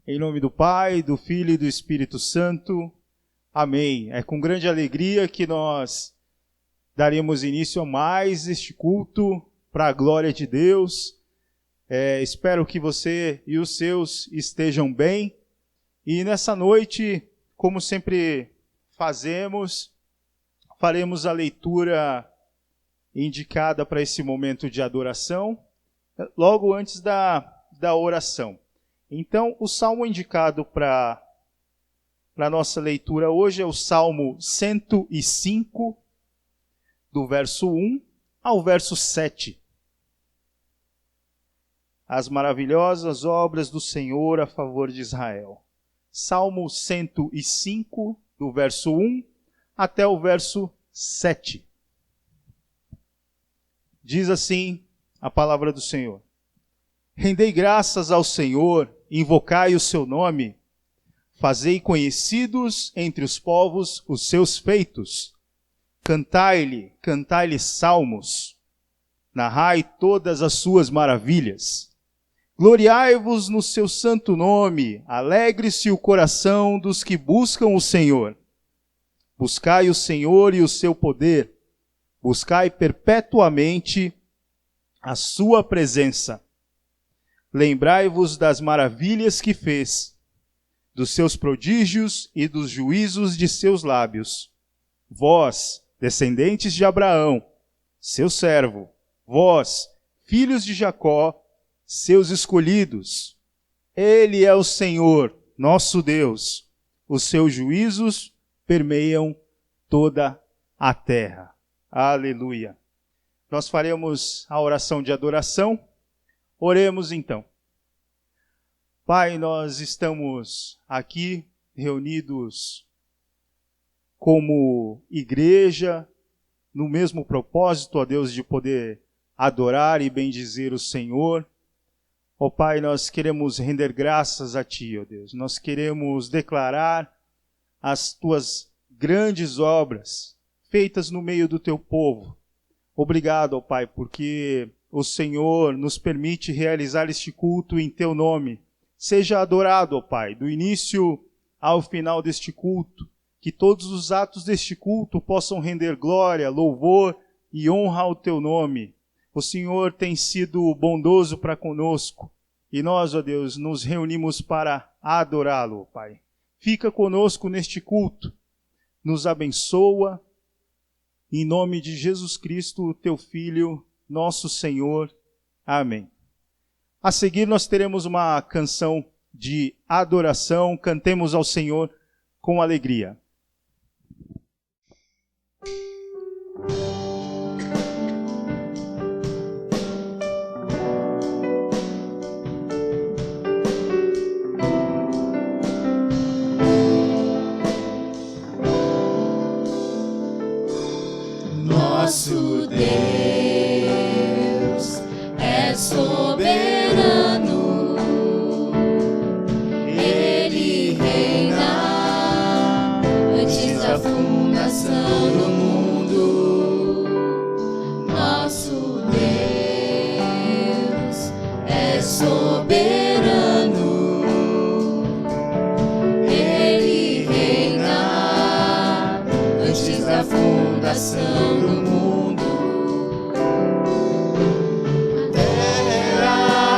Em nome do Pai, do Filho e do Espírito Santo. Amém. É com grande alegria que nós daremos início a mais este culto para a glória de Deus. Espero que você e os seus estejam bem. E nessa noite, como sempre faremos a leitura indicada para esse momento de adoração, logo antes da oração. Então, o salmo indicado para a nossa leitura hoje é o Salmo 105, do verso 1 ao verso 7. As maravilhosas obras do Senhor a favor de Israel. Salmo 105, do verso 1 até o verso 7. Diz assim a palavra do Senhor: Rendei graças ao Senhor, invocai o seu nome, fazei conhecidos entre os povos os seus feitos. Cantai-lhe salmos, narrai todas as suas maravilhas. Gloriai-vos no seu santo nome, alegre-se o coração dos que buscam o Senhor. Buscai o Senhor e o seu poder, buscai perpetuamente a sua presença. Lembrai-vos das maravilhas que fez, dos seus prodígios e dos juízos de seus lábios. Vós, descendentes de Abraão, seu servo, vós, filhos de Jacó, seus escolhidos. Ele é o Senhor, nosso Deus. Os seus juízos permeiam toda a terra. Aleluia. Nós faremos a oração de adoração. Oremos então. Pai, nós estamos aqui reunidos como igreja, no mesmo propósito, ó Deus, de poder adorar e bendizer o Senhor. Ó Pai, nós queremos render graças a Ti, ó Deus. Nós queremos declarar as Tuas grandes obras feitas no meio do Teu povo. Obrigado, ó Pai, porque o Senhor nos permite realizar este culto em Teu nome. Seja adorado, ó Pai, do início ao final deste culto, que todos os atos deste culto possam render glória, louvor e honra ao Teu nome. O Senhor tem sido bondoso para conosco e nós, ó Deus, nos reunimos para adorá-lo, ó Pai. Fica conosco neste culto, nos abençoa, em nome de Jesus Cristo, Teu Filho, nosso Senhor. Amém. A seguir nós teremos uma canção de adoração. Cantemos ao Senhor com alegria. Nosso Deus é soberano, Ele reina antes da fundação do mundo. Nosso Deus é soberano, Ele reina antes da fundação do mundo.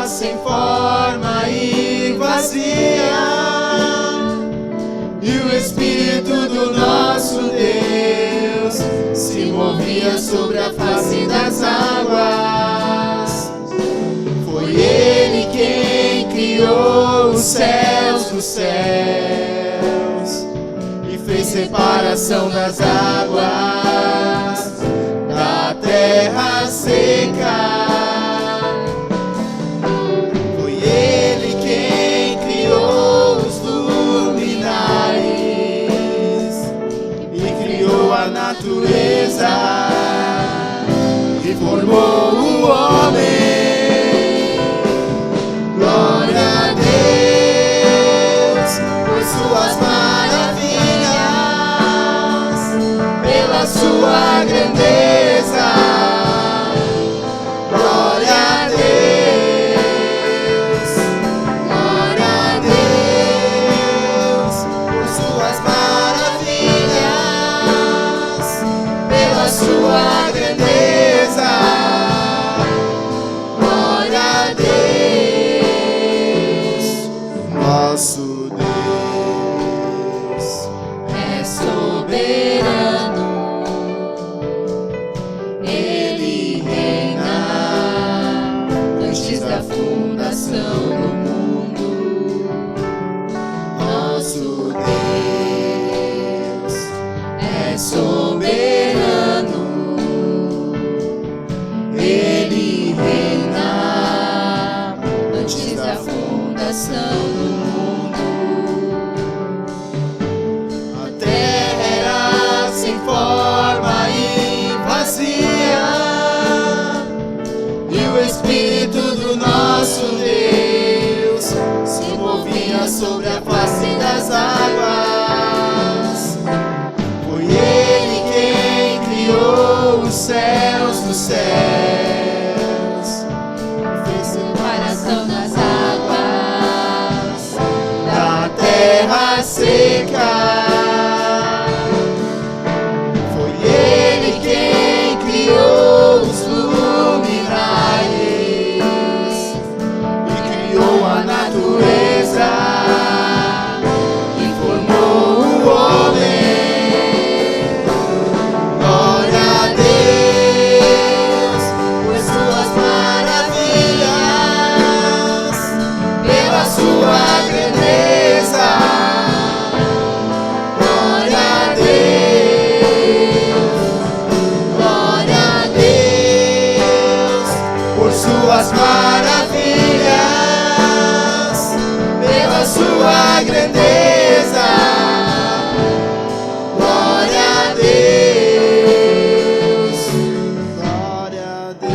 Sem forma e vazia, e o Espírito do nosso Deus se movia sobre a face das águas. Foi Ele quem criou os céus dos céus e fez separação das águas da terra seca. A natureza e formou o homem. Glória a Deus por suas maravilhas, pela sua grandeza. Glória nosso Deus é soberano, Ele reina antes da fundação do mundo. Nosso Deus É soberano, Ele reina antes da fundação do mundo. A terra era sem forma e vazia, e o Espírito do nosso Deus se movia sobre a face das águas. Foi Ele quem criou os céus dos céus, fez Separação das águas, da terra seca. Foi Ele quem criou os luminares e criou a natureza e formou o homem. Glória a Deus por suas maravilhas, pela sua grandeza. Glória a Deus, glória a Deus por suas maravilhas, pela sua grandeza. Glória a Deus, glória a Deus.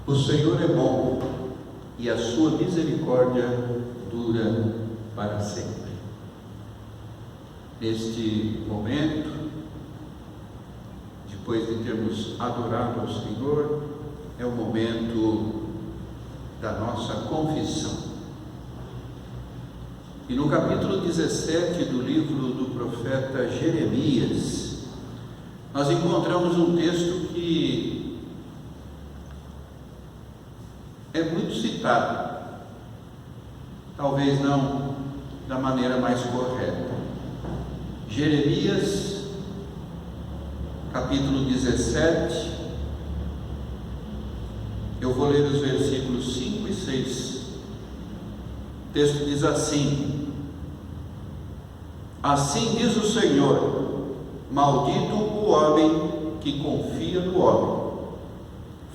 O Senhor é bom e a sua misericórdia dura para sempre. Neste momento, depois de termos adorado ao Senhor, é o momento da nossa confissão. E no capítulo 17 do livro do profeta Jeremias, nós encontramos um texto que é muito citado, talvez não da maneira mais correta. Jeremias, capítulo 17, eu vou ler os versículos 5 e 6. O texto diz assim: Assim diz o Senhor, maldito o homem que confia no homem,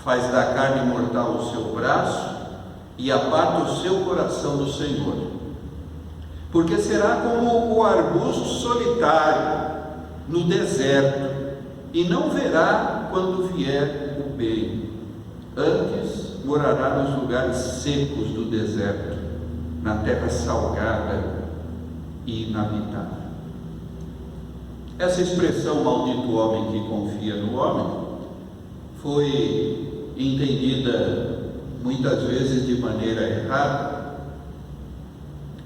faz da carne mortal o seu braço e aparta o seu coração do Senhor. Porque será como o arbusto solitário no deserto, e não verá quando vier o bem. Antes morará nos lugares secos do deserto, na terra salgada e inabitável. Essa expressão, maldito o homem que confia no homem, foi entendida muitas vezes de maneira errada.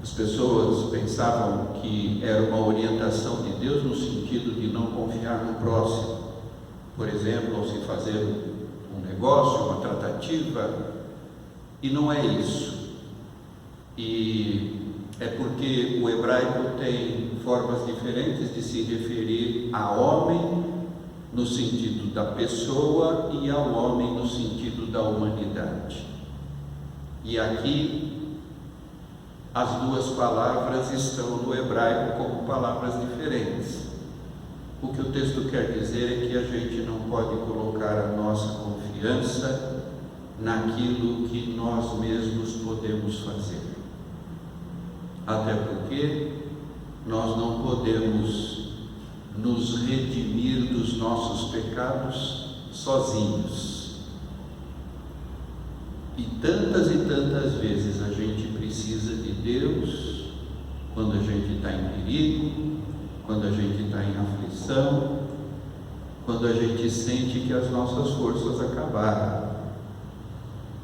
As pessoas pensavam que era uma orientação de Deus no sentido de não confiar no próximo, por exemplo, ao se fazer um negócio, uma tratativa, e não é isso. E é porque o hebraico tem formas diferentes de se referir a homem no sentido da pessoa e ao homem no sentido da humanidade. E aqui as duas palavras estão no hebraico como palavras diferentes. O que o texto quer dizer é que a gente não pode colocar a nossa confiança naquilo que nós mesmos podemos fazer. Até porque nós não podemos nos redimir dos nossos pecados sozinhos. E tantas vezes a gente precisa de Deus quando a gente está em perigo, quando a gente está em aflição, quando a gente sente que as nossas forças acabaram.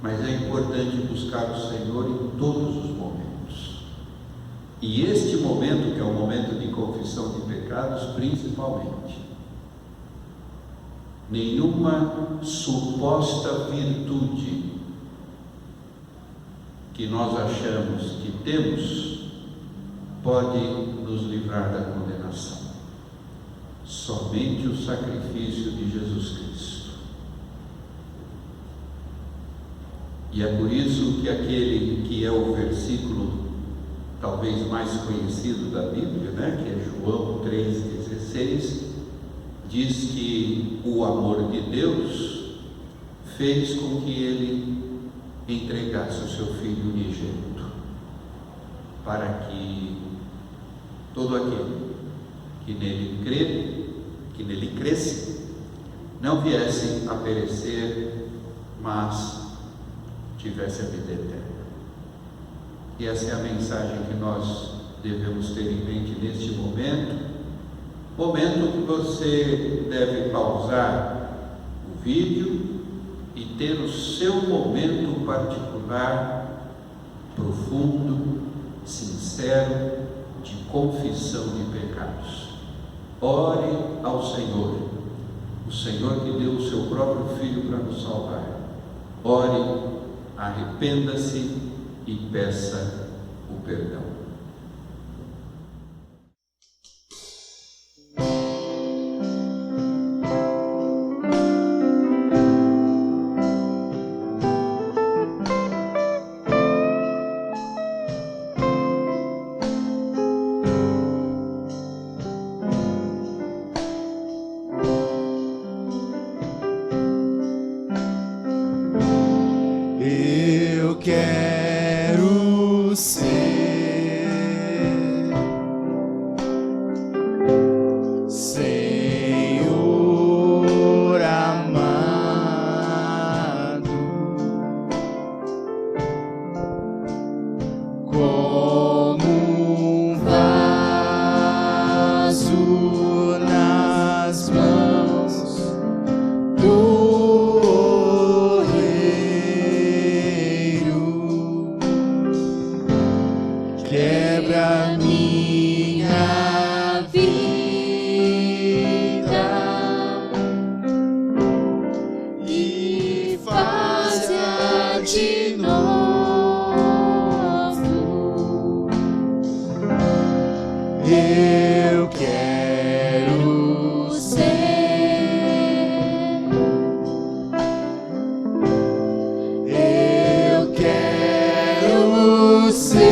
Mas é importante buscar o Senhor em todos os momentos. E este momento, que é o momento de confissão de pecados, principalmente. Nenhuma suposta virtude que nós achamos que temos pode nos livrar da condenação. Somente o sacrifício de Jesus Cristo. E é por isso que aquele que é o versículo talvez mais conhecido da Bíblia, que é João 3,16, diz que o amor de Deus fez com que ele entregasse o seu Filho unigênito, para que todo aquele que nele cresce, não viesse a perecer, mas tivesse a vida eterna. E essa é a mensagem que nós devemos ter em mente neste momento que você deve pausar o vídeo e ter o seu momento particular, profundo, sincero, de confissão de pecados. Ore ao Senhor, o Senhor que deu o seu próprio Filho para nos salvar. Ore, arrependa-se e peça o perdão. Eu quero ser Senhor amado, como um vaso nas mãos do oleiro. Quebra minha vida e faz-a de novo. Eu quero ser, eu quero ser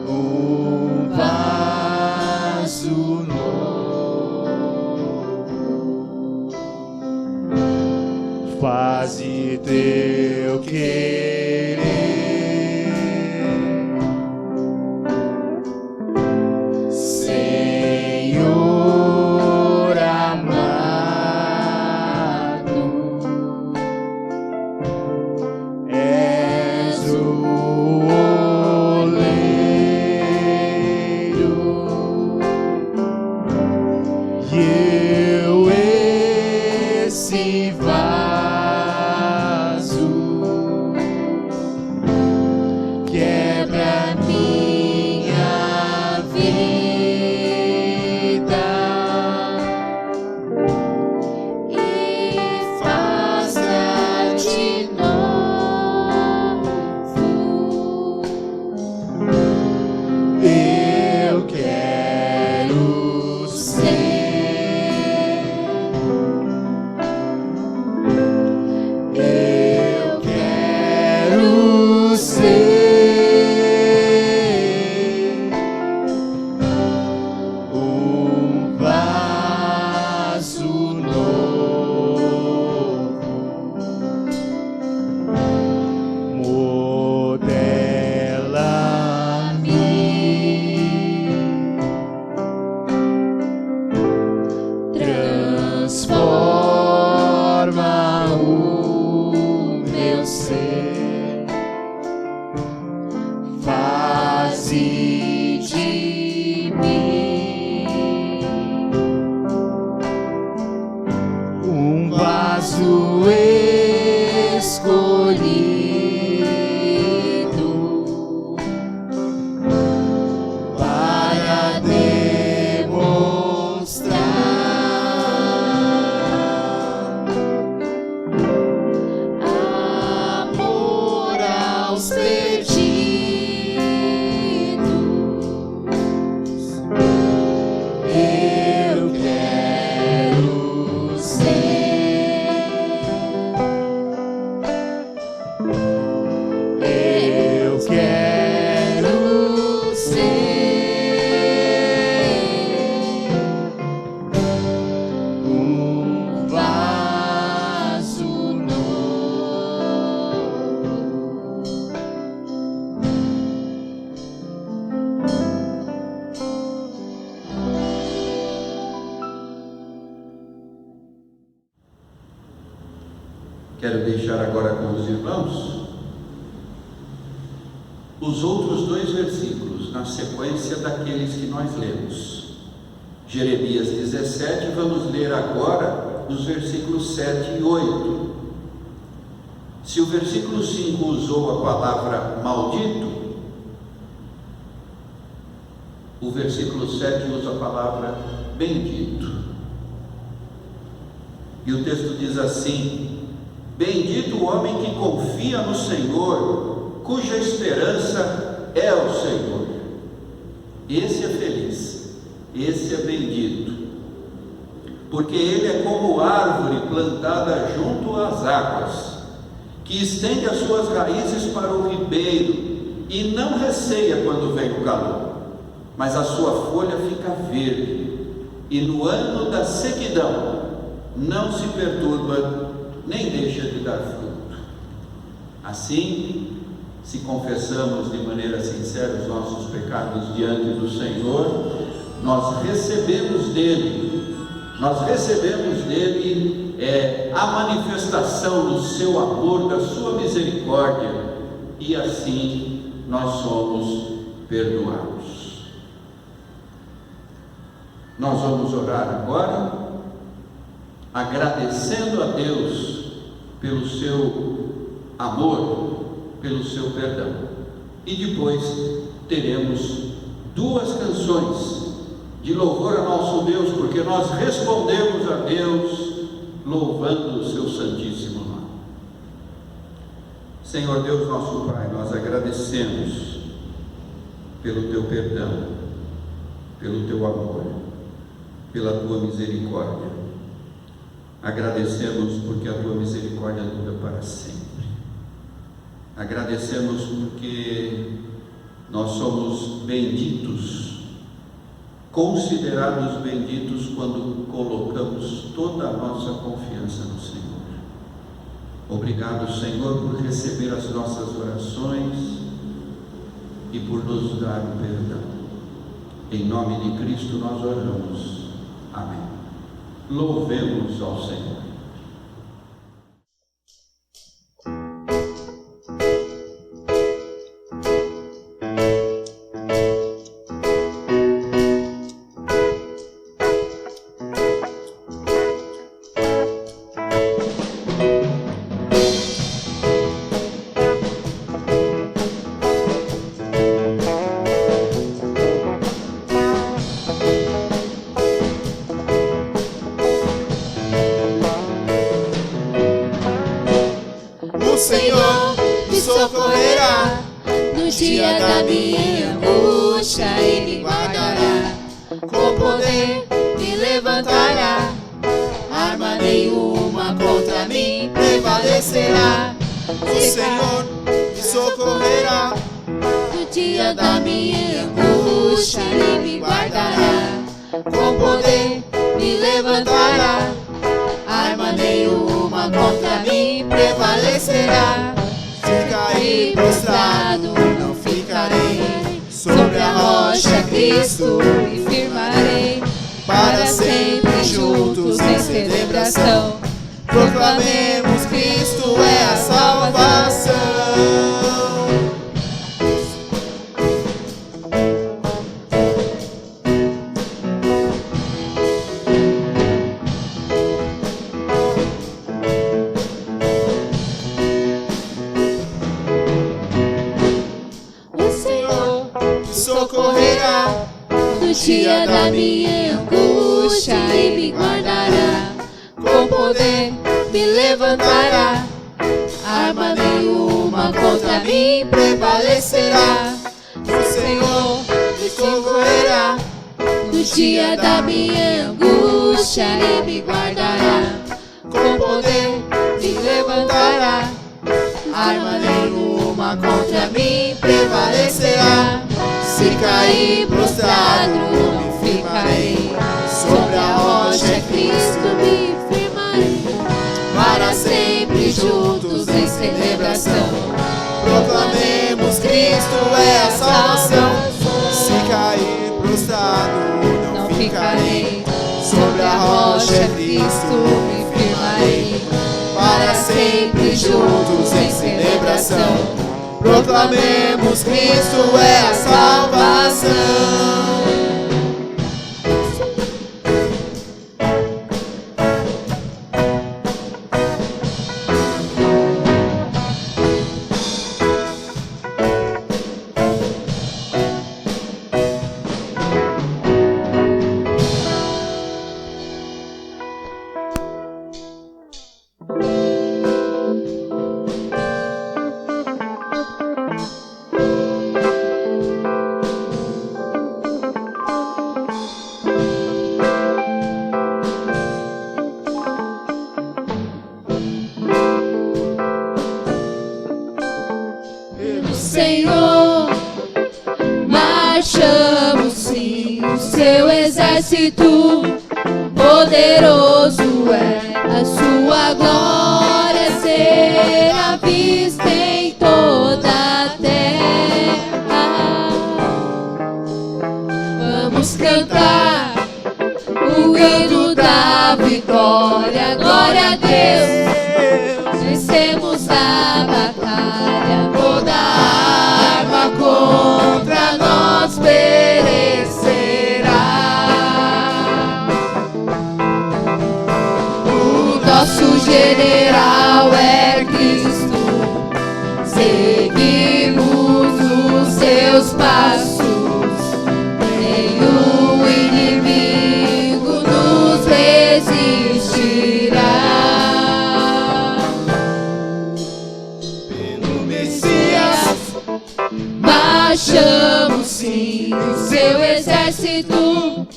um vaso novo. Faze teu querer, Senhor amado. És o oleiro e eu esse vaso. quero deixar agora com os irmãos os outros 2 versículos, na sequência daqueles que nós lemos. Jeremias 17, vamos ler agora os versículos 7 e 8. Se o versículo 5 usou a palavra maldito, o versículo 7 usa a palavra bendito. E o texto diz assim: bendito o homem que confia no Senhor, cuja esperança é o Senhor. Esse é feliz, esse é bendito, porque ele é como árvore plantada junto às águas, que estende as suas raízes para o ribeiro e não receia quando vem o calor, mas a sua folha fica verde, e no ano da sequidão não se perturba, nem deixa de dar fruto. Assim, se confessamos de maneira sincera os nossos pecados diante do Senhor, nós recebemos dele a manifestação do seu amor, da sua misericórdia, e assim nós somos perdoados. Nós vamos orar agora, agradecendo a Deus pelo seu amor, pelo seu perdão, e depois teremos 2 canções de louvor a nosso Deus, porque nós respondemos a Deus louvando o seu santíssimo nome. Senhor Deus nosso Pai, nós agradecemos pelo teu perdão, pelo teu amor, pela tua misericórdia. Agradecemos porque a tua misericórdia dura para sempre. Agradecemos porque nós somos benditos, considerados benditos quando colocamos toda a nossa confiança no Senhor. Obrigado, Senhor, por receber as nossas orações e por nos dar o perdão. Em nome de Cristo nós oramos. Amém. Louvemos ao Senhor. O Senhor me socorrerá no dia da minha angústia, Ele me guardará, com poder me levantará, arma nenhuma contra mim prevalecerá. O Senhor me socorrerá no dia da minha angústia, Ele me guardará, com poder me levantará, arma nenhuma contra mim prevalecerá. Se cair prostrado, não ficarei, sobre a rocha Cristo me firmarei, para sempre juntos em celebração, proclamemos Cristo é a salvação. Socorrerá no dia da minha angústia e me guardará, com poder me levantará, arma nenhuma contra mim prevalecerá. O Senhor me socorrerá no dia da minha angústia e me guardará, com poder me levantará, arma nenhuma contra mim prevalecerá. Se cair prostrado, não ficarei, sobre a rocha Cristo me firmarei, para sempre juntos em celebração, proclamemos Cristo é a salvação. Se cair prostrado, não ficarei, sobre a rocha Cristo me firmarei, para sempre e juntos em celebração proclamemos: Cristo é a salvação. Senhor, marchamos sim, o seu exército poderoso é, a sua glória será vista em toda a terra. Vamos cantar o hino da vitória, glória a Deus, vencemos a batalha, toda arma contra nós perecerá. O nosso general é Cristo, seguimos os seus passos, nenhum inimigo nos resistirá. Marchamos sim, o seu exército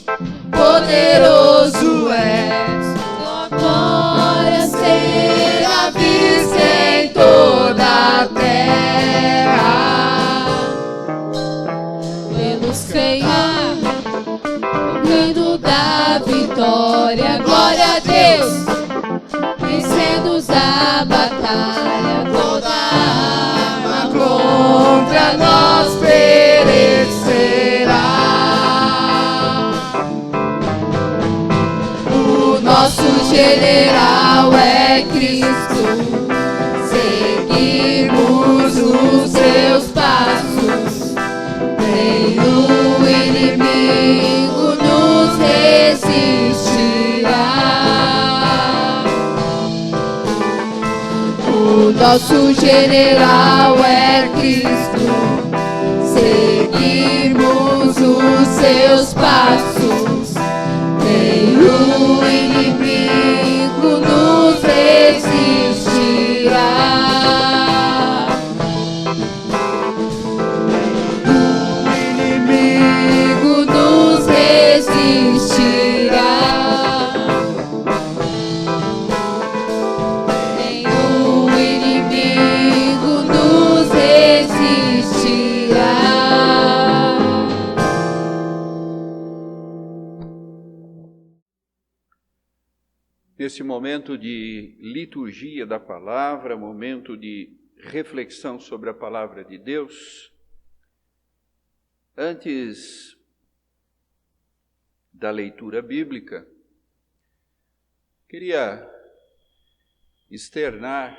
poderoso é, sua glória será vista em toda a terra. Vamos cantar o hino da vitória, glória a Deus, vencendo a batalha, toda arma contra nós perecerá. O nosso general é Cristo, seguimos os seus passos, nenhum inimigo nos resistirá. O nosso general é Cristo, seguimos os seus passos, nenhum inimigo nos resistirá. O inimigo nos resistirá. Nenhum inimigo nos resistirá. Nesse momento de liturgia da palavra, momento de reflexão sobre a palavra de Deus, antes da leitura bíblica, queria externar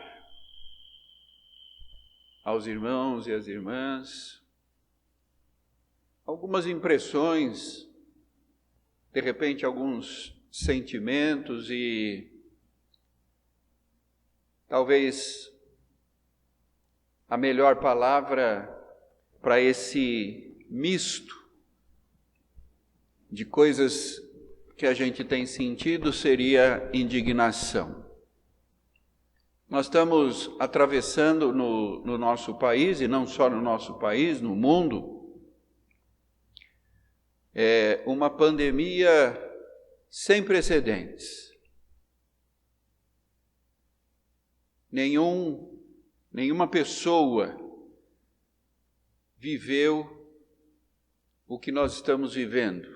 aos irmãos e às irmãs algumas impressões, de repente alguns sentimentos e talvez a melhor palavra para esse misto de coisas que a gente tem sentido seria indignação. Nós estamos atravessando no nosso país, e não só no nosso país, no mundo, uma pandemia sem precedentes. Nenhuma pessoa viveu o que nós estamos vivendo.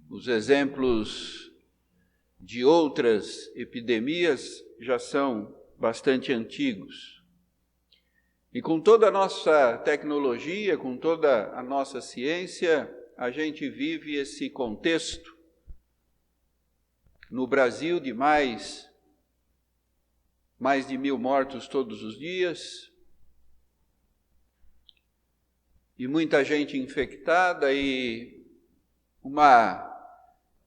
Os exemplos de outras epidemias já são bastante antigos. E com toda a nossa tecnologia, com toda a nossa ciência, a gente vive esse contexto. No Brasil, de mais mais de 1.000 mortos todos os dias, e muita gente infectada, e uma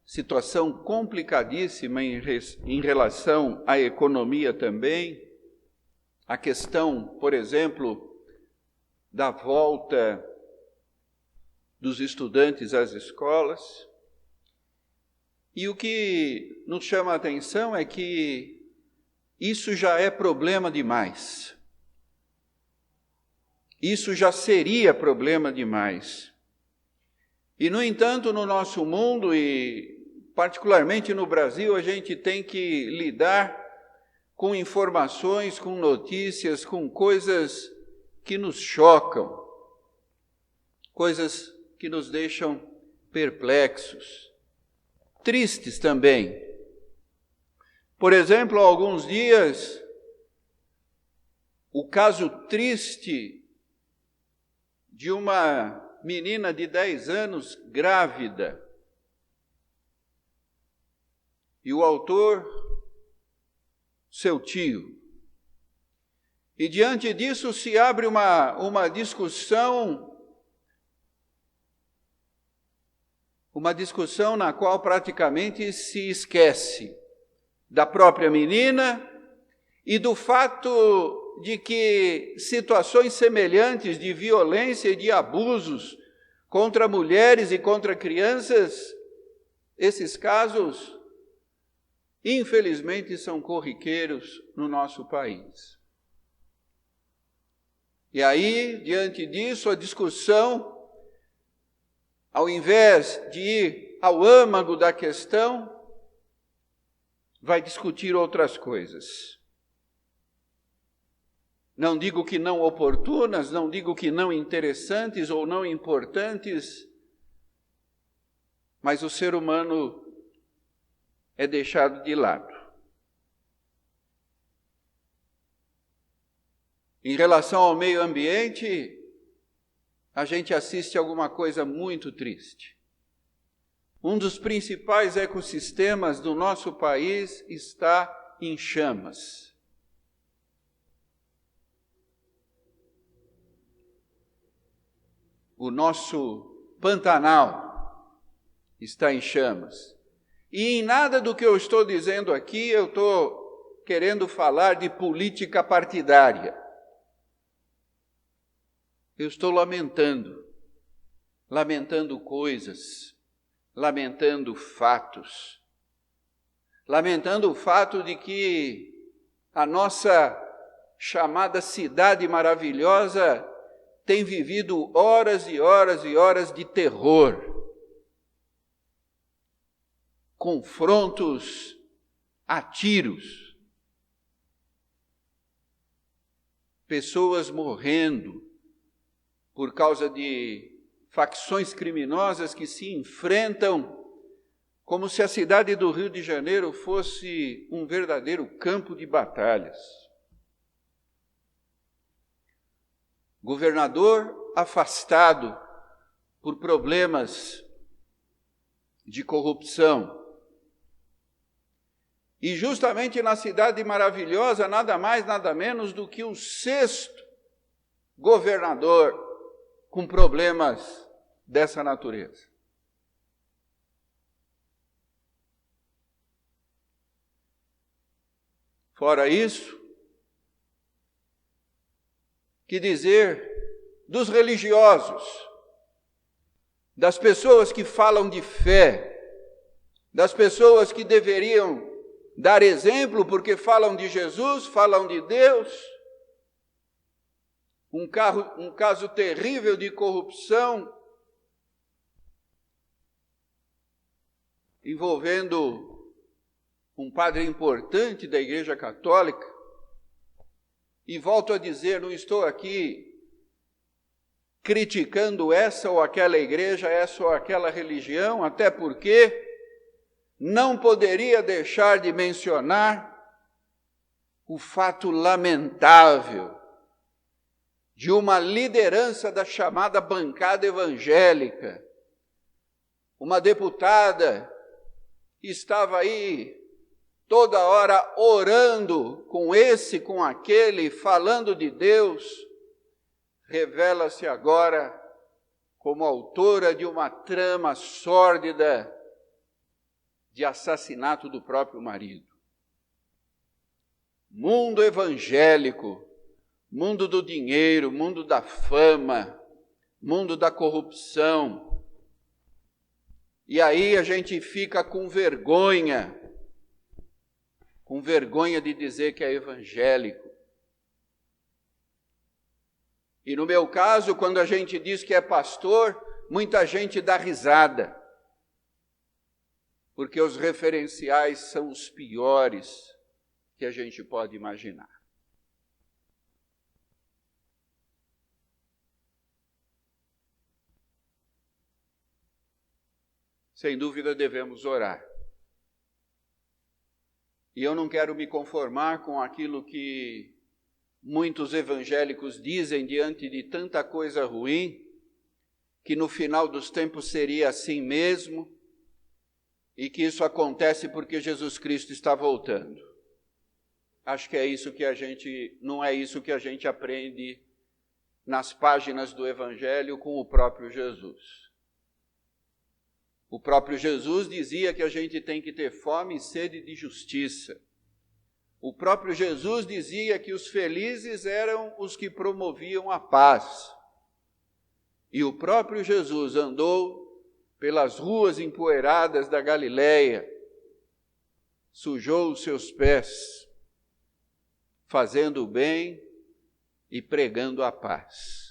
situação complicadíssima em relação à economia também, a questão, por exemplo, da volta dos estudantes às escolas. E o que nos chama a atenção é que isso já é problema demais. Isso já seria problema demais. E, no entanto, no nosso mundo, e particularmente no Brasil, a gente tem que lidar com informações, com notícias, com coisas que nos chocam, coisas que nos deixam perplexos, tristes também. Por exemplo, há alguns dias, o caso triste de uma menina de 10 anos grávida. E o autor, seu tio. E diante disso se abre uma discussão na qual praticamente se esquece da própria menina e do fato de que situações semelhantes de violência e de abusos contra mulheres e contra crianças, esses casos, infelizmente, são corriqueiros no nosso país. E aí, diante disso, a discussão, ao invés de ir ao âmago da questão, vai discutir outras coisas. Não digo que não oportunas, não digo que não interessantes ou não importantes, mas o ser humano é deixado de lado. Em relação ao meio ambiente, a gente assiste a alguma coisa muito triste. Um dos principais ecossistemas do nosso país está em chamas. O nosso Pantanal está em chamas. E em nada do que eu estou dizendo aqui, eu estou querendo falar de política partidária. Eu estou lamentando coisas, lamentando fatos, lamentando o fato de que a nossa chamada cidade maravilhosa tem vivido horas e horas e horas de terror, confrontos a tiros, pessoas morrendo por causa de facções criminosas que se enfrentam como se a cidade do Rio de Janeiro fosse um verdadeiro campo de batalhas. Governador afastado por problemas de corrupção. E justamente na cidade maravilhosa, nada mais, nada menos do que o 6º governador com problemas dessa natureza. Fora isso, que dizer dos religiosos, das pessoas que falam de fé, das pessoas que deveriam dar exemplo porque falam de Jesus, falam de Deus. Um caso terrível de corrupção envolvendo um padre importante da Igreja Católica. E volto a dizer, não estou aqui criticando essa ou aquela igreja, essa ou aquela religião, até porque não poderia deixar de mencionar o fato lamentável de uma liderança da chamada bancada evangélica, uma deputada que estava aí toda hora orando com esse, com aquele, falando de Deus, revela-se agora como autora de uma trama sórdida de assassinato do próprio marido. Mundo evangélico, mundo do dinheiro, mundo da fama, mundo da corrupção. E aí a gente fica com vergonha de dizer que é evangélico. E no meu caso, quando a gente diz que é pastor, muita gente dá risada, porque os referenciais são os piores que a gente pode imaginar. Sem dúvida devemos orar. E eu não quero me conformar com aquilo que muitos evangélicos dizem diante de tanta coisa ruim, que no final dos tempos seria assim mesmo, e que isso acontece porque Jesus Cristo está voltando. Acho que não é isso que a gente aprende nas páginas do Evangelho com o próprio Jesus. O próprio Jesus dizia que a gente tem que ter fome e sede de justiça. O próprio Jesus dizia que os felizes eram os que promoviam a paz. E o próprio Jesus andou pelas ruas empoeiradas da Galileia, sujou os seus pés, fazendo o bem e pregando a paz.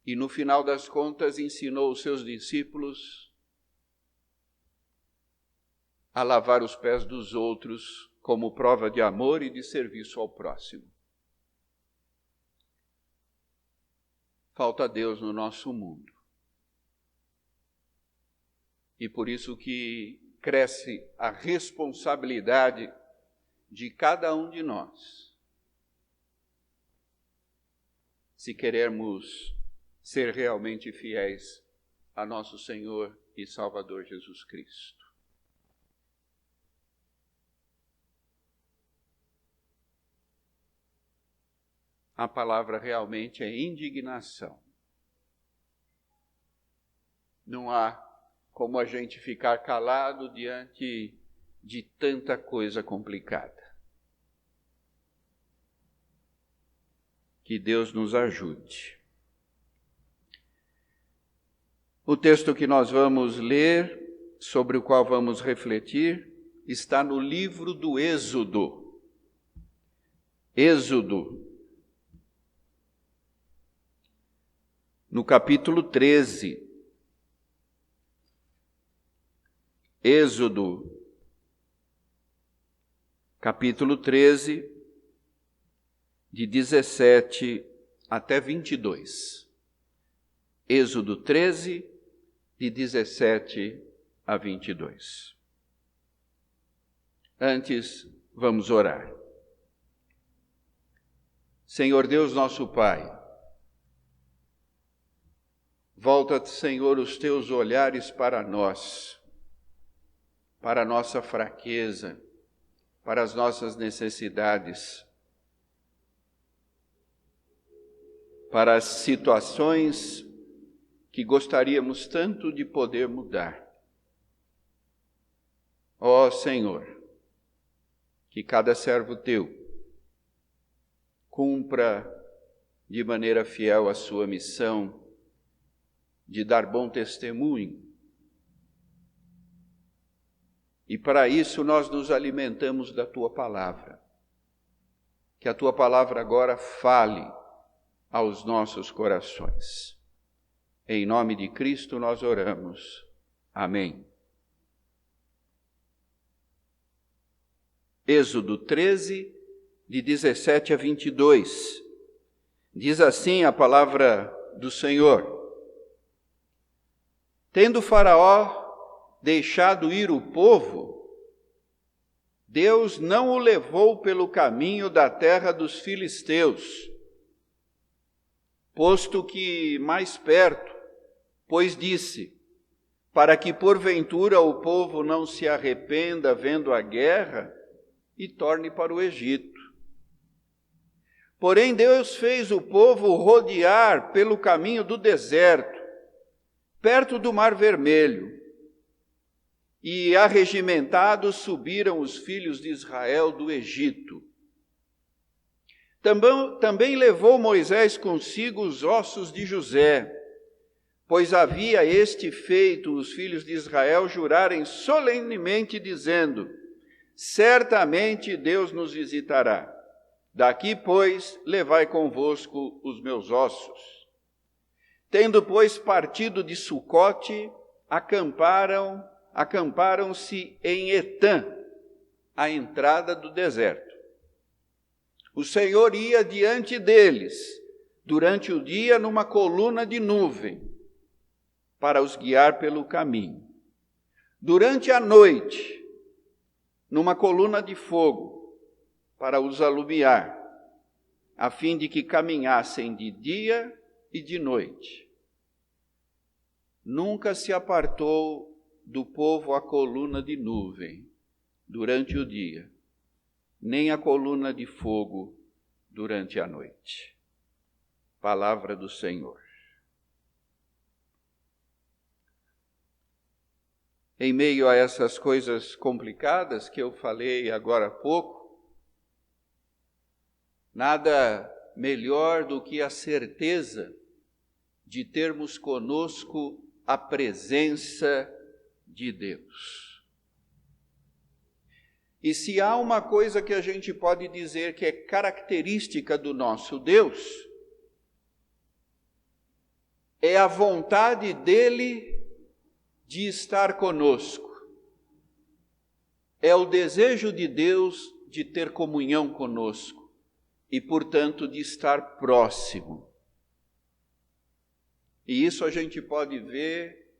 E no final das contas ensinou os seus discípulos a lavar os pés dos outros como prova de amor e de serviço ao próximo. Falta Deus no nosso mundo. E por isso que cresce a responsabilidade de cada um de nós, se queremos ser realmente fiéis a nosso Senhor e Salvador Jesus Cristo. A palavra realmente é indignação. Não há como a gente ficar calado diante de tanta coisa complicada. Que Deus nos ajude. O texto que nós vamos ler, sobre o qual vamos refletir, está no livro do Êxodo. Êxodo, no capítulo 13. Êxodo, capítulo 13, de 17 até 22. Êxodo 13, de 17 a 22. Antes, vamos orar. Senhor Deus, nosso Pai, volta, Senhor, os teus olhares para nós, para a nossa fraqueza, para as nossas necessidades, para as situações que gostaríamos tanto de poder mudar. Ó Senhor, que cada servo teu cumpra de maneira fiel a sua missão de dar bom testemunho. E para isso nós nos alimentamos da tua palavra. Que a tua palavra agora fale aos nossos corações. Em nome de Cristo nós oramos. Amém. Êxodo 13, de 17 a 22. Diz assim a palavra do Senhor: Tendo Faraó deixado ir o povo, Deus não o levou pelo caminho da terra dos filisteus, posto que mais perto, pois disse: para que porventura o povo não se arrependa vendo a guerra e torne para o Egito. Porém, Deus fez o povo rodear pelo caminho do deserto, perto do Mar Vermelho, e arregimentados subiram os filhos de Israel do Egito. Também levou Moisés consigo os ossos de José, pois havia este feito os filhos de Israel jurarem solenemente, dizendo: certamente Deus nos visitará. Daqui, pois, levai convosco os meus ossos. Tendo, pois, partido de Sucote, acamparam-se em Etã, à entrada do deserto. O Senhor ia diante deles, durante o dia numa coluna de nuvem, para os guiar pelo caminho. Durante a noite, numa coluna de fogo, para os alumiar, a fim de que caminhassem de dia e de noite. Nunca se apartou do povo a coluna de nuvem durante o dia, nem a coluna de fogo durante a noite. Palavra do Senhor. Em meio a essas coisas complicadas que eu falei agora há pouco, nada melhor do que a certeza de termos conosco a presença de Deus. E se há uma coisa que a gente pode dizer que é característica do nosso Deus, é a vontade dele de estar conosco. É o desejo de Deus de ter comunhão conosco e, portanto, de estar próximo. E isso a gente pode ver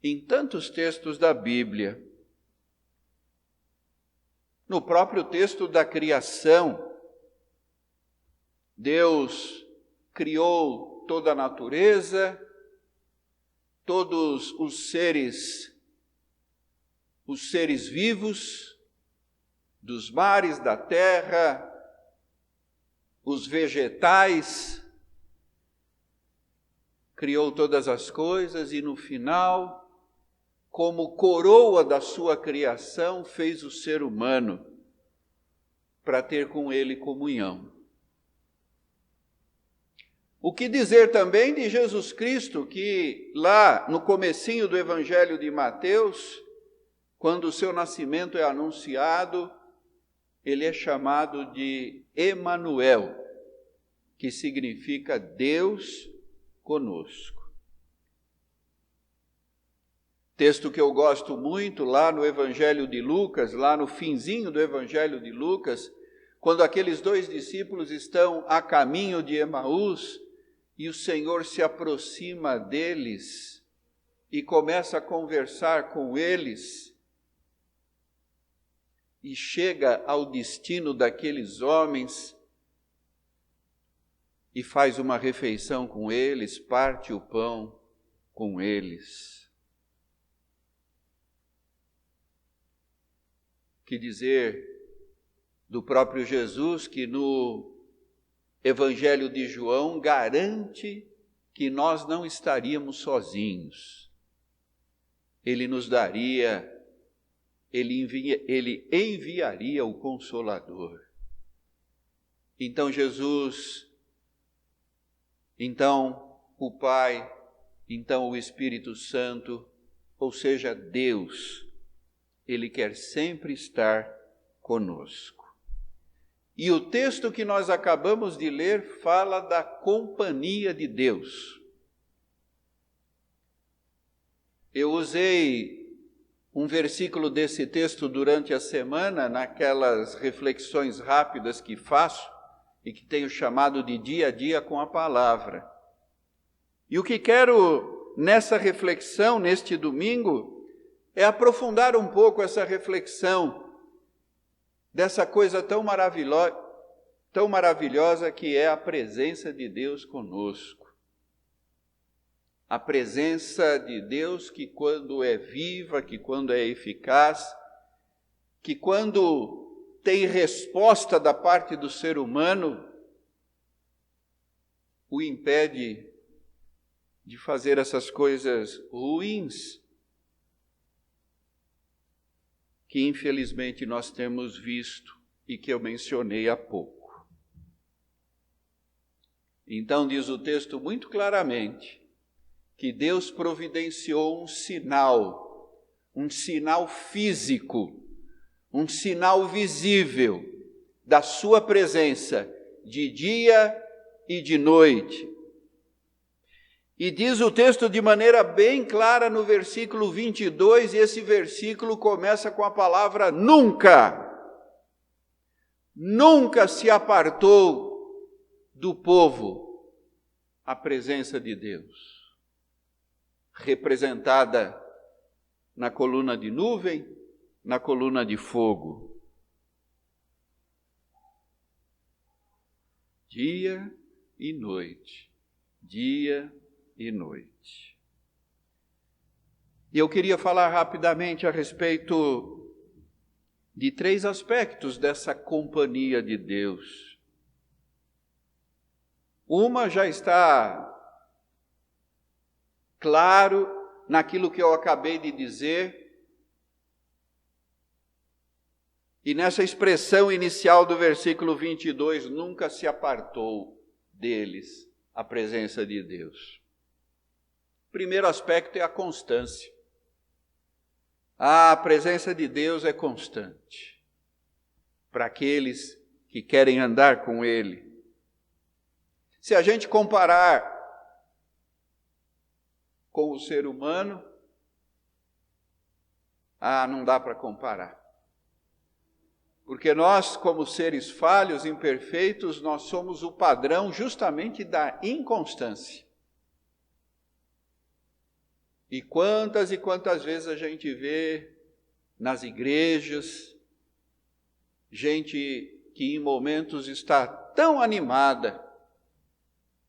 em tantos textos da Bíblia. No próprio texto da criação, Deus criou toda a natureza, todos os seres vivos, dos mares, da terra, os vegetais, criou todas as coisas e no final, como coroa da sua criação, fez o ser humano para ter com ele comunhão. O que dizer também de Jesus Cristo, que lá no comecinho do Evangelho de Mateus, quando o seu nascimento é anunciado, ele é chamado de Emanuel, que significa Deus conosco. Texto que eu gosto muito, lá no Evangelho de Lucas, lá no finzinho do Evangelho de Lucas, quando aqueles 2 discípulos estão a caminho de Emaús, e o Senhor se aproxima deles e começa a conversar com eles e chega ao destino daqueles homens e faz uma refeição com eles, parte o pão com eles. Que dizer do próprio Jesus, que no Evangelho de João garante que nós não estaríamos sozinhos. Ele nos daria, ele enviaria o Consolador. Então Jesus, então o Pai, então o Espírito Santo, ou seja, Deus, ele quer sempre estar conosco. E o texto que nós acabamos de ler fala da companhia de Deus. Eu usei um versículo desse texto durante a semana, naquelas reflexões rápidas que faço e que tenho chamado de dia a dia com a palavra. E o que quero nessa reflexão, neste domingo, é aprofundar um pouco essa reflexão dessa coisa tão maravilhosa que é a presença de Deus conosco. a presença de Deus que quando é viva, que quando é eficaz, que quando tem resposta da parte do ser humano, o impede de fazer essas coisas ruins que infelizmente nós temos visto e que eu mencionei há pouco. Então diz o texto muito claramente que Deus providenciou um sinal físico, um sinal visível da sua presença de dia e de noite. E diz o texto de maneira bem clara no versículo 22, e esse versículo começa com a palavra nunca. Nunca se apartou do povo a presença de Deus, representada na coluna de nuvem, na coluna de fogo. Dia e noite, dia e noite. E eu queria falar rapidamente a respeito de 3 aspectos dessa companhia de Deus. Uma já está claro naquilo que eu acabei de dizer, e nessa expressão inicial do versículo 22, nunca se apartou deles a presença de Deus. O primeiro aspecto é a constância. A presença de Deus é constante para aqueles que querem andar com Ele. Se a gente comparar com o ser humano, não dá para comparar. Porque nós, como seres falhos, imperfeitos, nós somos o padrão justamente da inconstância. E quantas vezes a gente vê nas igrejas, gente que em momentos está tão animada,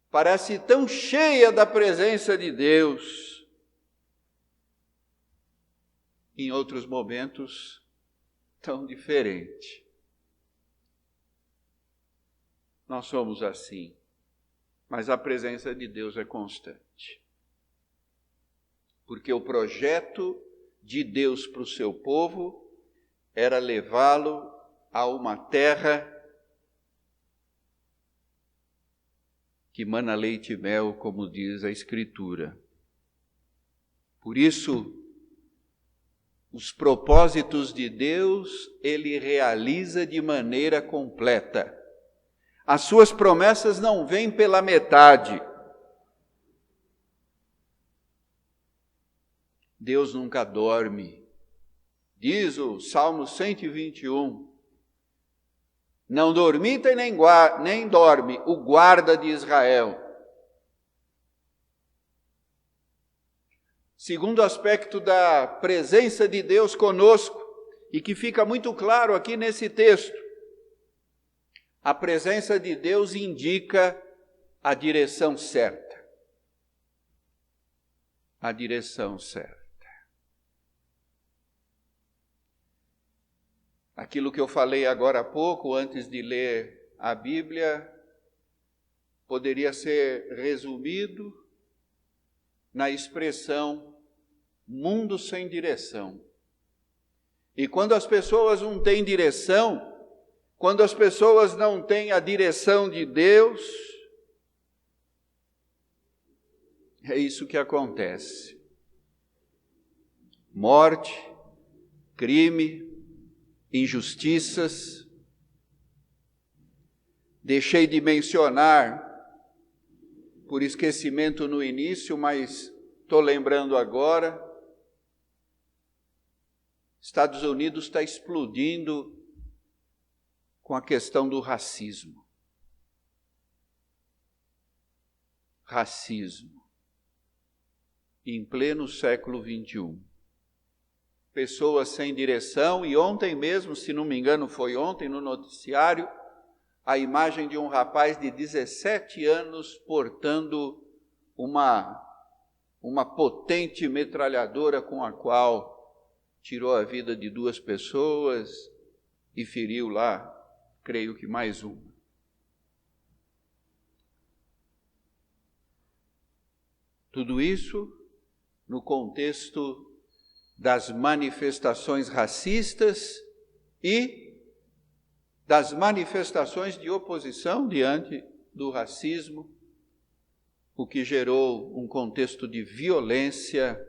parece tão cheia da presença de Deus, em outros momentos tão diferente. Nós somos assim, mas a presença de Deus é constante. Porque o projeto de Deus para o seu povo era levá-lo a uma terra que mana leite e mel, como diz a Escritura. Por isso, os propósitos de Deus, Ele realiza de maneira completa. As suas promessas não vêm pela metade. Deus nunca dorme. Diz o Salmo 121, não dormita e nem dorme o guarda de Israel. Segundo aspecto da presença de Deus conosco, e que fica muito claro aqui nesse texto, a presença de Deus indica a direção certa. A direção certa. Aquilo que eu falei agora há pouco, antes de ler a Bíblia, poderia ser resumido na expressão mundo sem direção. E quando as pessoas não têm direção, quando as pessoas não têm a direção de Deus, é isso que acontece. Morte, crime, injustiças. Deixei de mencionar por esquecimento no início, mas estou lembrando agora. Estados Unidos está explodindo com a questão do racismo. Racismo. Em pleno século XXI. Pessoas sem direção, e ontem mesmo, se não me engano foi ontem, no noticiário, a imagem de um rapaz de 17 anos portando uma potente metralhadora com a qual tirou a vida de 2 pessoas e feriu lá, creio que mais uma. Tudo isso no contexto das manifestações racistas e das manifestações de oposição diante do racismo, o que gerou um contexto de violência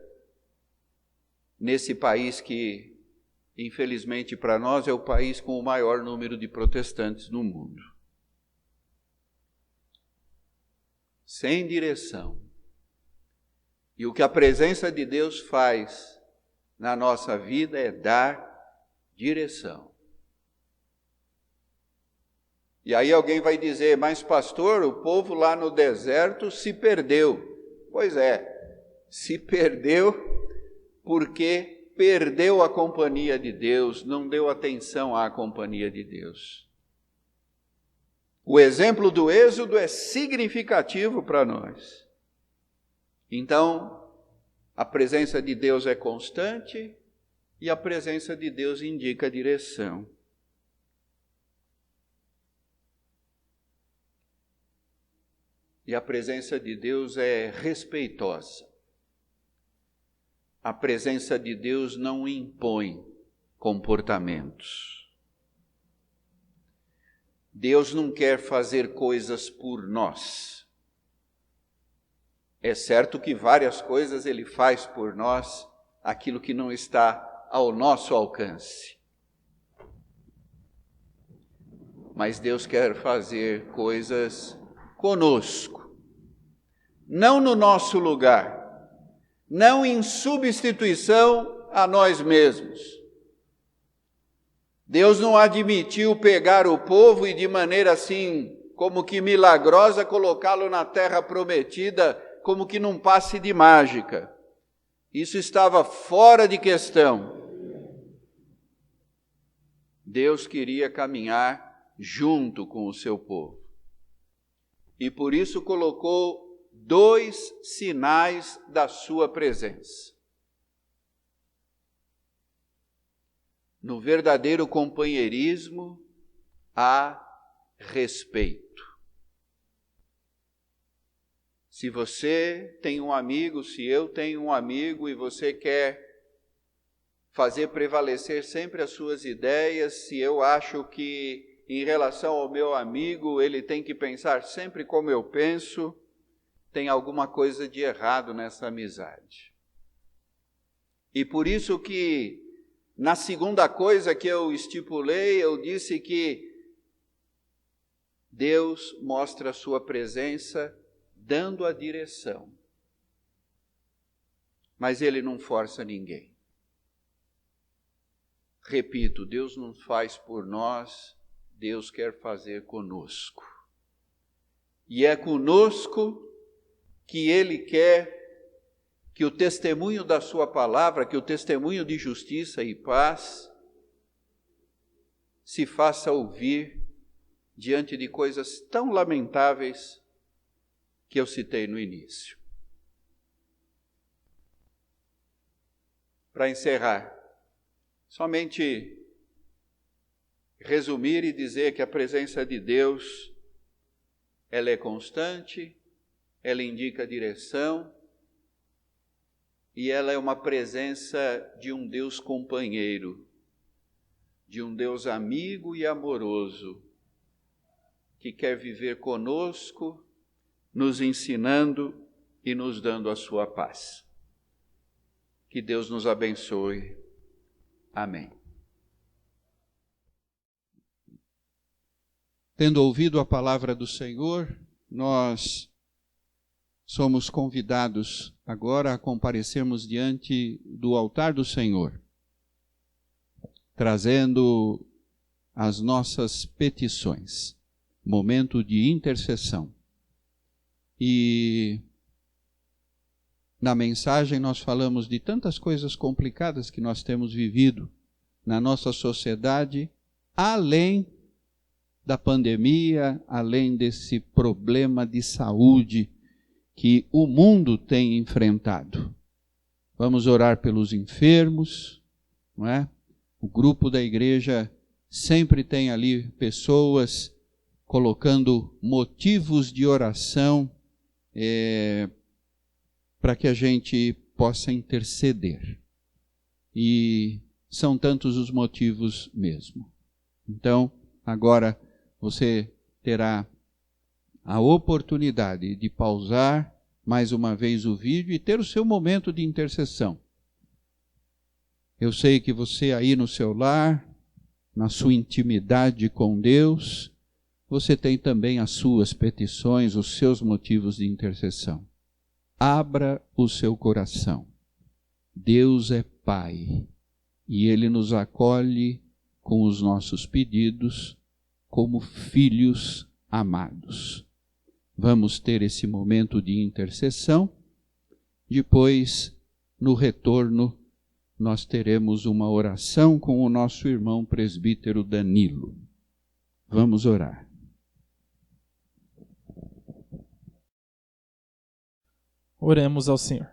nesse país que, infelizmente para nós, é o país com o maior número de protestantes no mundo. Sem direção. E o que a presença de Deus faz na nossa vida é dar direção. E aí alguém vai dizer, mas pastor, o povo lá no deserto se perdeu. Pois é, se perdeu porque perdeu a companhia de Deus, não deu atenção à companhia de Deus. O exemplo do Êxodo é significativo para nós. Então, a presença de Deus é constante e a presença de Deus indica a direção. E a presença de Deus é respeitosa. A presença de Deus não impõe comportamentos. Deus não quer fazer coisas por nós. É certo que várias coisas Ele faz por nós, aquilo que não está ao nosso alcance. Mas Deus quer fazer coisas conosco, não no nosso lugar, não em substituição a nós mesmos. Deus não admitiu pegar o povo e de maneira assim, como que milagrosa, colocá-lo na terra prometida, como que num passe de mágica. Isso estava fora de questão. Deus queria caminhar junto com o seu povo. E por isso colocou 2 sinais da sua presença. No verdadeiro companheirismo há respeito. Se você tem um amigo, se eu tenho um amigo e você quer fazer prevalecer sempre as suas ideias, se eu acho que em relação ao meu amigo ele tem que pensar sempre como eu penso, tem alguma coisa de errado nessa amizade. E por isso que na segunda coisa que eu estipulei, eu disse que Deus mostra a sua presença dando a direção. Mas Ele não força ninguém. Repito, Deus não faz por nós, Deus quer fazer conosco. E é conosco que Ele quer que o testemunho da sua palavra, que o testemunho de justiça e paz se faça ouvir diante de coisas tão lamentáveis que eu citei no início. Para encerrar, somente resumir e dizer que a presença de Deus, ela é constante, ela indica a direção, e ela é uma presença de um Deus companheiro, de um Deus amigo e amoroso, que quer viver conosco, nos ensinando e nos dando a sua paz. Que Deus nos abençoe. Amém. Tendo ouvido a palavra do Senhor, nós somos convidados agora a comparecermos diante do altar do Senhor, trazendo as nossas petições, momento de intercessão. E na mensagem nós falamos de tantas coisas complicadas que nós temos vivido na nossa sociedade, além da pandemia, além desse problema de saúde que o mundo tem enfrentado. Vamos orar pelos enfermos, não é? O grupo da igreja sempre tem ali pessoas colocando motivos de oração para que a gente possa interceder. E são tantos os motivos mesmo. Então, agora você terá a oportunidade de pausar mais uma vez o vídeo e ter o seu momento de intercessão. Eu sei que você aí no seu lar, na sua intimidade com Deus, você tem também as suas petições, os seus motivos de intercessão. Abra o seu coração. Deus é Pai e Ele nos acolhe com os nossos pedidos como filhos amados. Vamos ter esse momento de intercessão. Depois, no retorno, nós teremos uma oração com o nosso irmão presbítero Danilo. Vamos orar. Oremos ao Senhor.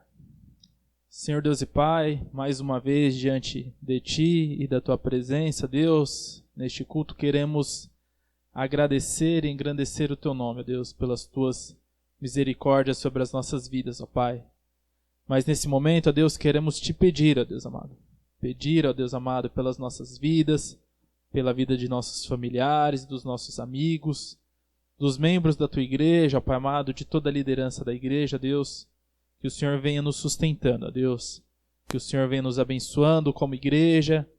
Senhor Deus e Pai, mais uma vez diante de Ti e da Tua presença, Deus, neste culto queremos agradecer e engrandecer o Teu nome, ó Deus, pelas Tuas misericórdias sobre as nossas vidas, ó Pai. Mas nesse momento, ó Deus, queremos Te pedir, ó Deus amado. Pedir, ó Deus amado, pelas nossas vidas, pela vida de nossos familiares, dos nossos amigos, dos membros da Tua igreja, ó Pai amado, de toda a liderança da igreja, Deus, que o Senhor venha nos sustentando, ó Deus. Que o Senhor venha nos abençoando como igreja,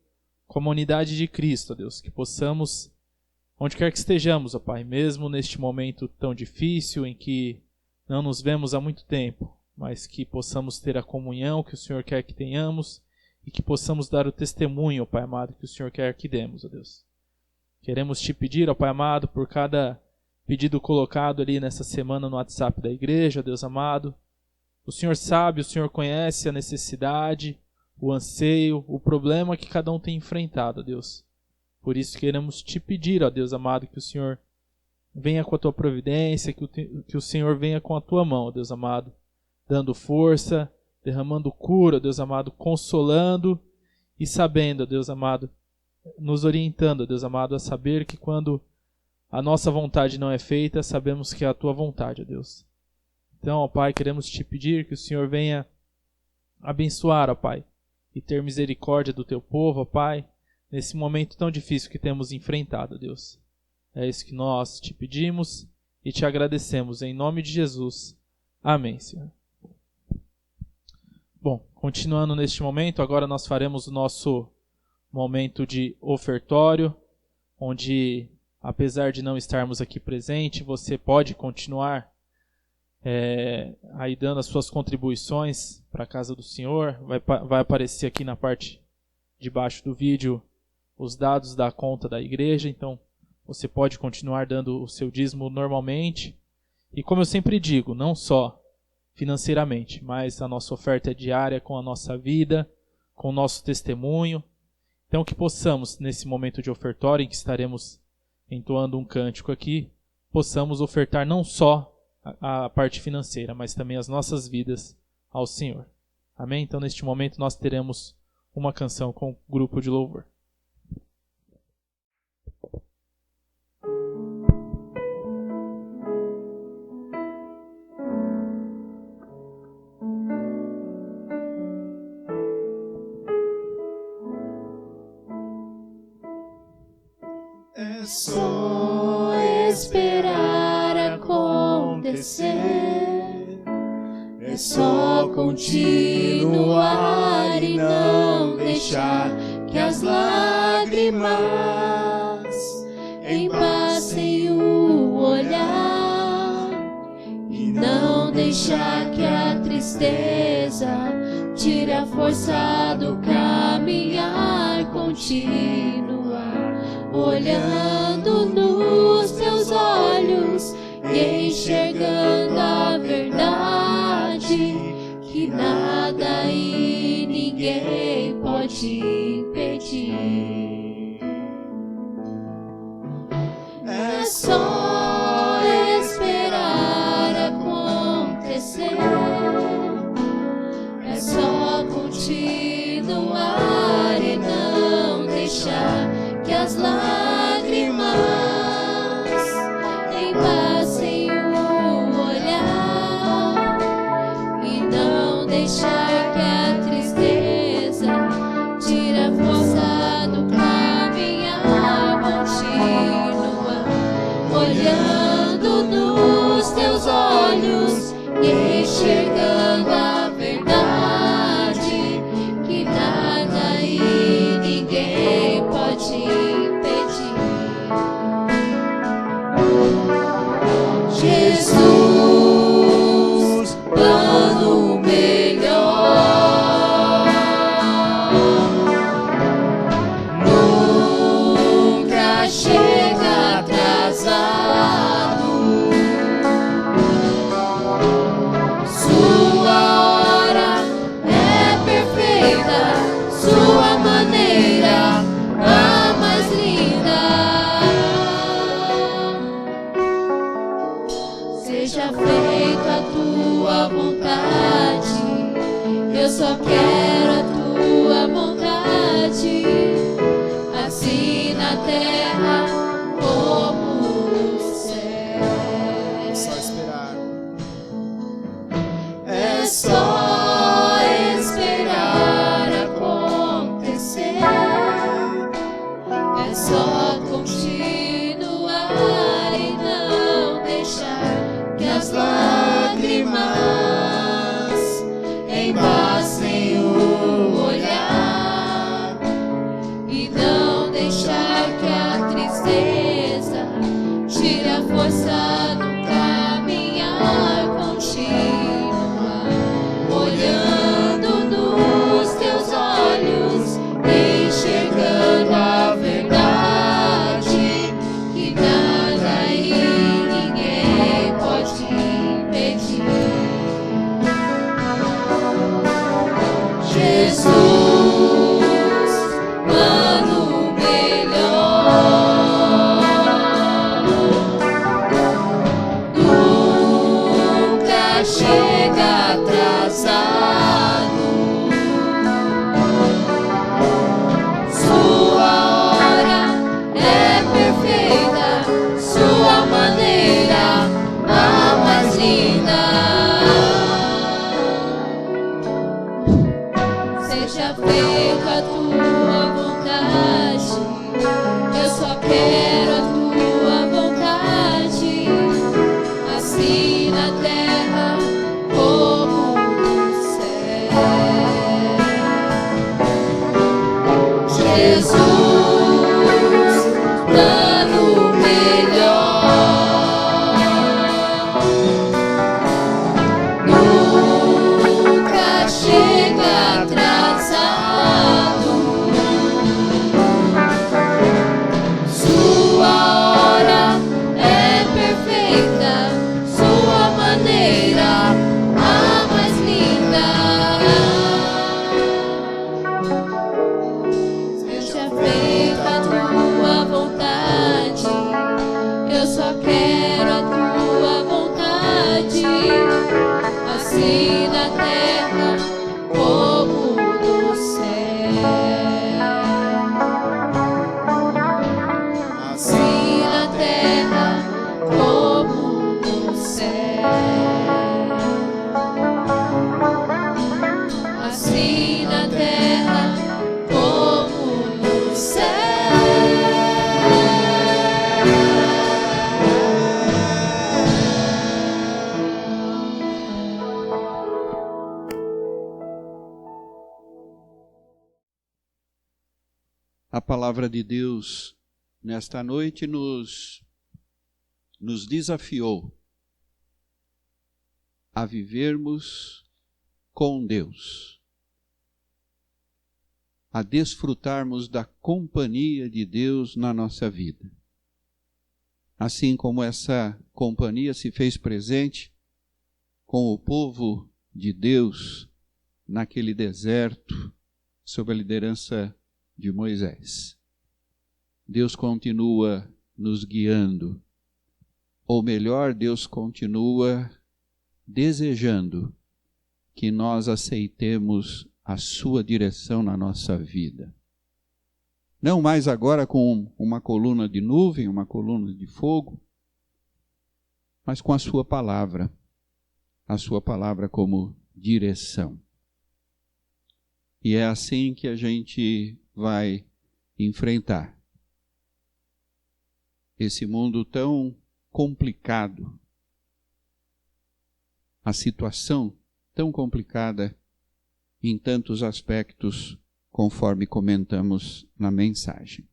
como unidade de Cristo, ó Deus. Que possamos, onde quer que estejamos, ó Pai, mesmo neste momento tão difícil em que não nos vemos há muito tempo, mas que possamos ter a comunhão que o Senhor quer que tenhamos e que possamos dar o testemunho, ó Pai amado, que o Senhor quer que demos, ó Deus. Queremos Te pedir, ó Pai amado, por cada pedido colocado ali nessa semana no WhatsApp da igreja, ó Deus amado. O Senhor sabe, o Senhor conhece a necessidade, o anseio, o problema que cada um tem enfrentado, ó Deus. Por isso queremos Te pedir, ó Deus amado, que o Senhor venha com a Tua providência, que o Senhor venha com a Tua mão, ó Deus amado, dando força, derramando cura, ó Deus amado, consolando e sabendo, ó Deus amado, nos orientando, ó Deus amado, a saber que quando a nossa vontade não é feita, sabemos que é a Tua vontade, ó Deus. Então, ó Pai, queremos Te pedir que o Senhor venha abençoar, ó Pai, e ter misericórdia do Teu povo, ó Pai, nesse momento tão difícil que temos enfrentado, ó Deus. É isso que nós Te pedimos e Te agradecemos, em nome de Jesus. Amém, Senhor. Bom, continuando neste momento, agora nós faremos o nosso momento de ofertório, onde, apesar de não estarmos aqui presente, você pode continuar aí dando as suas contribuições para a casa do Senhor. Vai aparecer aqui na parte de baixo do vídeo os dados da conta da igreja, então você pode continuar dando o seu dízimo normalmente. E como eu sempre digo, não só financeiramente, mas a nossa oferta é diária com a nossa vida, com o nosso testemunho. Então que possamos, nesse momento de ofertório em que estaremos entoando um cântico aqui, possamos ofertar não só a parte financeira, mas também as nossas vidas ao Senhor. Amém? Então, neste momento, nós teremos uma canção com o grupo de louvor. É só esperar acontecer, é só continuar e não deixar que as lágrimas embaçem o olhar e não deixar que a tristeza tire a força do caminhar, continuar olhando nos teus olhos e enxergando a verdade, que nada e ninguém pode impedir. É só esperar acontecer, continuar e não deixar que as lágrimas embaçem o olhar e não deixar que a tristeza tire a força do caminhar. Continua olhando nos teus olhos e enxergando a verdade, que nada e ninguém pode impedir. Jesus, plano melhor, nunca chega atrasado. Sua hora é perfeita, sua maneira a mais linda. Seja feita a tua vontade, eu só quero a tua vontade, assim na terra como no céu. É só esperar. É só esperar acontecer, é só continuar e não deixar que as lágrimas embacem o olhar e não deixar que a tristeza tire a força do caminhar. Continua olhando nos teus olhos, enxergando a verdade, que nada e ninguém pode impedir. Jesus, plano melhor, nunca chega atrasado. Sua hora é perfeita, sua maneira a mais linda. Seja feita a tua vontade, eu só quero a tua vontade, assim na terra como no céu. Jesus, plano melhor, nunca chega atrasado. Sua hora é perfeita, sua maneira a mais linda. Seja feita a tua vontade, eu só quero a tua vontade, assim na terra como no céu. Assim na terra como no céu. Assim na terra como no céu. A palavra de Deus nesta noite nos desafiou a vivermos com Deus, a desfrutarmos da companhia de Deus na nossa vida. Assim como essa companhia se fez presente com o povo de Deus naquele deserto, sob a liderança de Moisés. Deus continua nos guiando, ou melhor, Deus continua desejando que nós aceitemos a sua direção na nossa vida. Não mais agora com uma coluna de nuvem, uma coluna de fogo, mas com a sua palavra como direção. E é assim que a gente vai enfrentar esse mundo tão complicado, a situação tão complicada em tantos aspectos, conforme comentamos na mensagem.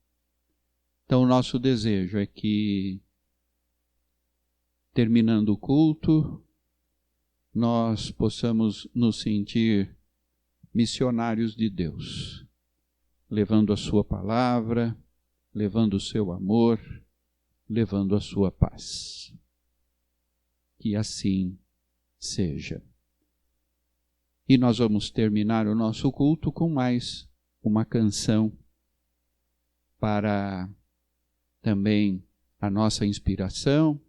Então, o nosso desejo é que, terminando o culto, nós possamos nos sentir missionários de Deus, levando a sua palavra, levando o seu amor, levando a sua paz. Que assim seja. E nós vamos terminar o nosso culto com mais uma canção para também a nossa inspiração,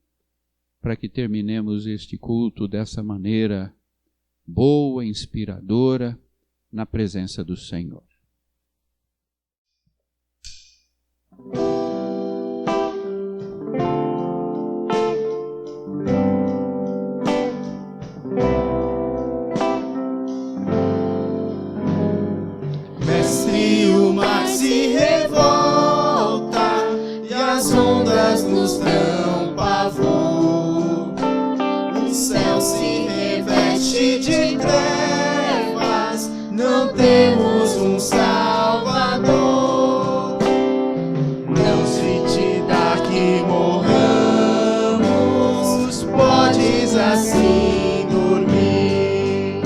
para que terminemos este culto dessa maneira boa, inspiradora, na presença do Senhor. Mestre, o mar se revolta e as ondas nos dão pavor. O céu se reveste de trevas, não temos um Salvador. Não se te dá que morramos, podes assim dormir.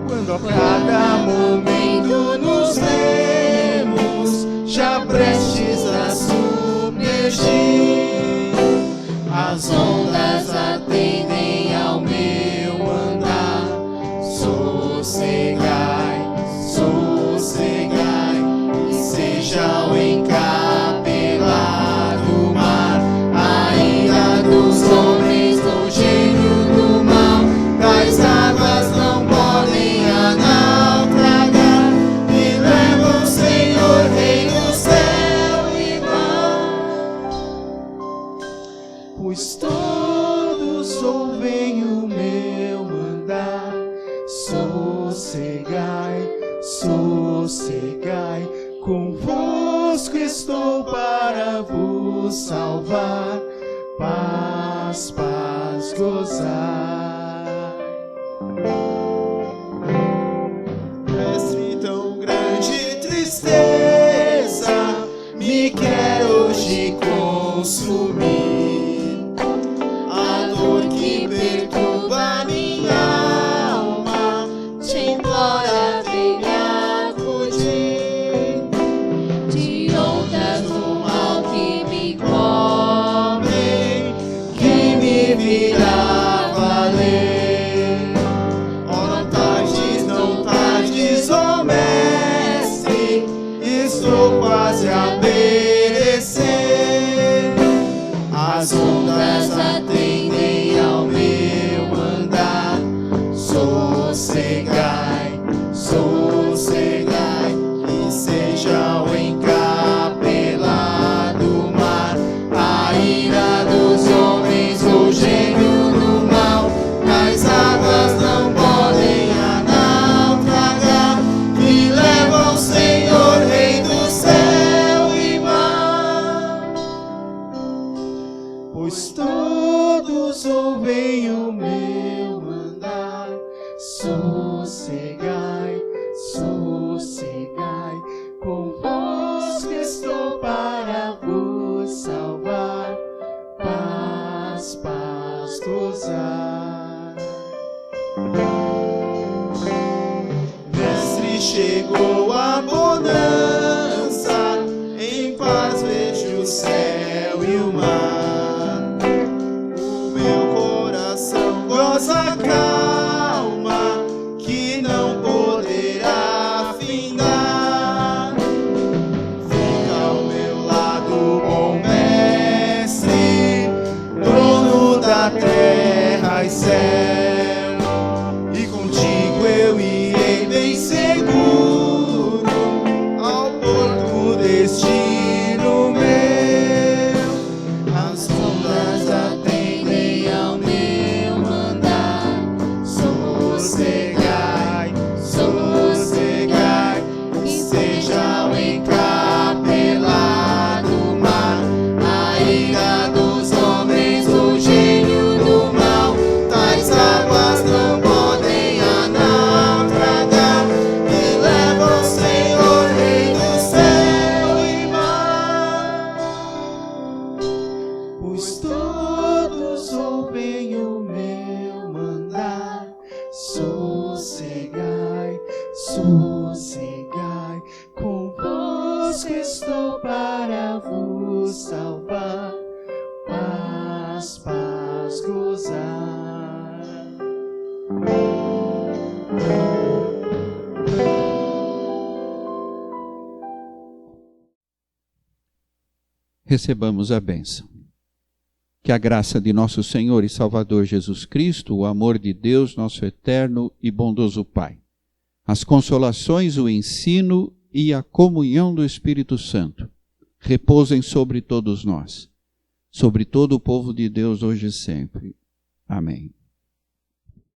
Quando a cada momento nos vemos, já prestes a submergir, as ondas atendem ao meu andar. Sossegai, sossegai, e seja o encapelar do mar, a ira dos homens no gênio do mal, das águas não podem naufragar, e leva o Senhor, Rei do céu e mar. Pois todos ouvem o meu mandar. Sossegai, sossegai, convosco estou para vos salvar. Paz, paz, gozai. Mestre, tão grande tristeza me quer hoje consumir. A dor que perturba minha alma te implora, vem me acudir. De ondas do mal que me cobrem, que me virá valer. Oh, não tardes, ó mestre, estou quase a perecer. As ondas atendem ao meu andar. Sossegai, sossegai, e seja o encapelar do mar, a ira dos homens, o gênio do mal, as águas não podem naufragar, e leva o Senhor, Rei do céu e mar. Pois todos ouvem o meu mandar. Sossegai, sossegai, convosco estou para vos salvar. Paz, paz, gozai. Mestre, chegou a bonança, em paz vejo o céu e o mar. O meu coração goza a calma, que não poderá findar. Fica ao meu lado, bom mestre, dono da terra e céu, e contigo eu irei bem seguro. sigai, convosco estou para vos salvar, paz, paz gozar. Recebamos a bênção. Que a graça de nosso Senhor e Salvador Jesus Cristo, o amor de Deus, nosso eterno e bondoso Pai, as consolações, o ensino e a comunhão do Espírito Santo repousem sobre todos nós, sobre todo o povo de Deus hoje e sempre. Amém.